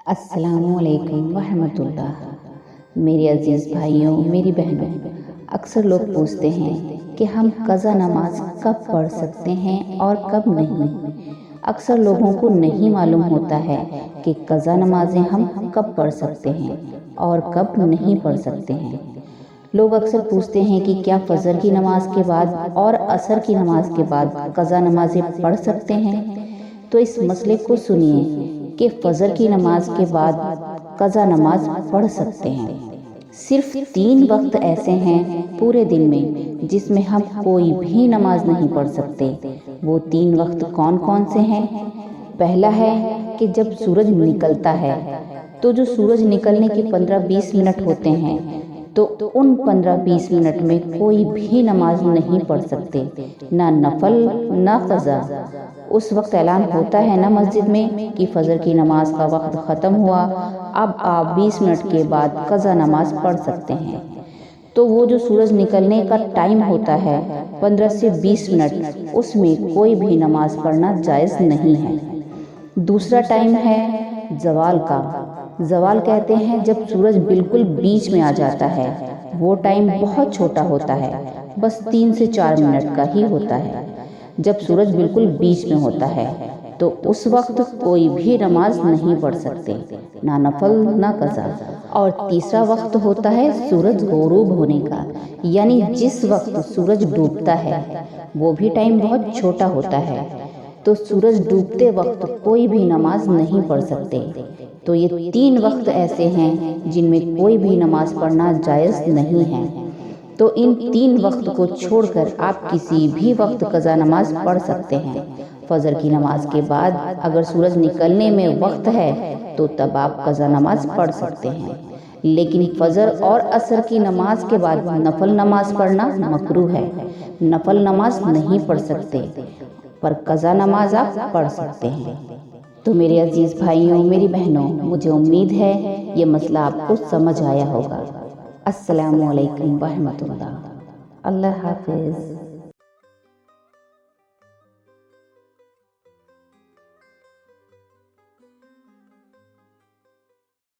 السلام علیکم ورحمۃ اللہ۔ میرے عزیز بھائیوں، میری بہنوں، اکثر لوگ پوچھتے ہیں کہ ہم قضا نماز کب پڑھ سکتے ہیں اور کب نہیں۔ اکثر لوگوں کو نہیں معلوم ہوتا ہے کہ قضا نمازیں ہم کب پڑھ سکتے ہیں اور کب نہیں پڑھ سکتے ہیں۔ لوگ اکثر پوچھتے ہیں کہ کیا فجر کی نماز کے بعد اور عصر کی نماز کے بعد قضا نمازیں پڑھ سکتے ہیں؟ تو اس مسئلے کو سنیے کہ فجر کی نماز کے بعد قضا نماز پڑھ سکتے ہیں۔ صرف 3 وقت ایسے ہیں پورے دن میں جس میں ہم کوئی بھی نماز نہیں پڑھ سکتے۔ وہ 3 وقت کون کون سے ہیں؟ پہلا ہے کہ جب سورج نکلتا ہے تو جو سورج نکلنے کے 15-20 منٹ ہوتے ہیں تو ان 15-20 منٹ میں کوئی بھی نماز نہیں پڑھ سکتے، نہ نفل نہ قضا۔ اس وقت اعلان ہوتا ہے نا مسجد میں کہ فجر کی نماز کا وقت ختم ہوا، اب آپ 20 منٹ کے بعد قضا نماز پڑھ سکتے ہیں۔ تو وہ جو سورج نکلنے کا ٹائم ہوتا ہے 15 سے 20 منٹ، اس میں کوئی بھی نماز پڑھنا جائز نہیں ہے۔ دوسرا ٹائم ہے زوال کا۔ زوال کہتے ہیں جب سورج بالکل بیچ میں آ جاتا ہے۔ وہ ٹائم بہت چھوٹا ہوتا ہے، بس 3 سے 4 منٹ کا ہی ہوتا ہے۔ جب سورج بالکل بیچ میں ہوتا ہے تو اس وقت کوئی بھی نماز نہیں پڑھ سکتے، نہ نفل نہ قضا۔ اور تیسرا وقت ہوتا ہے سورج غروب ہونے کا، یعنی جس وقت سورج ڈوبتا ہے۔ وہ بھی ٹائم بہت چھوٹا ہوتا ہے، تو سورج ڈوبتے وقت کوئی بھی نماز نہیں پڑھ سکتے۔ تو یہ 3 وقت ایسے ہیں جن میں کوئی بھی نماز پڑھنا جائز نہیں ہے۔ تو ان 3 وقت کو چھوڑ کر آپ کسی بھی وقت قضا نماز پڑھ سکتے ہیں۔ فجر کی نماز کے بعد اگر سورج نکلنے میں وقت ہے تو تب آپ قضا نماز پڑھ سکتے ہیں، لیکن فجر اور عصر کی نماز کے بعد نفل نماز پڑھنا مکروہ ہے۔ نفل نماز نہیں پڑھ سکتے، پر قضا نماز آپ پڑھ سکتے ہیں۔ تو میرے عزیز بھائیوں، میری بہنوں، مجھے امید ہے یہ مسئلہ آپ کو سمجھ آیا ہوگا۔ السلام علیکم ورحمۃ اللہ۔ اللہ حافظ۔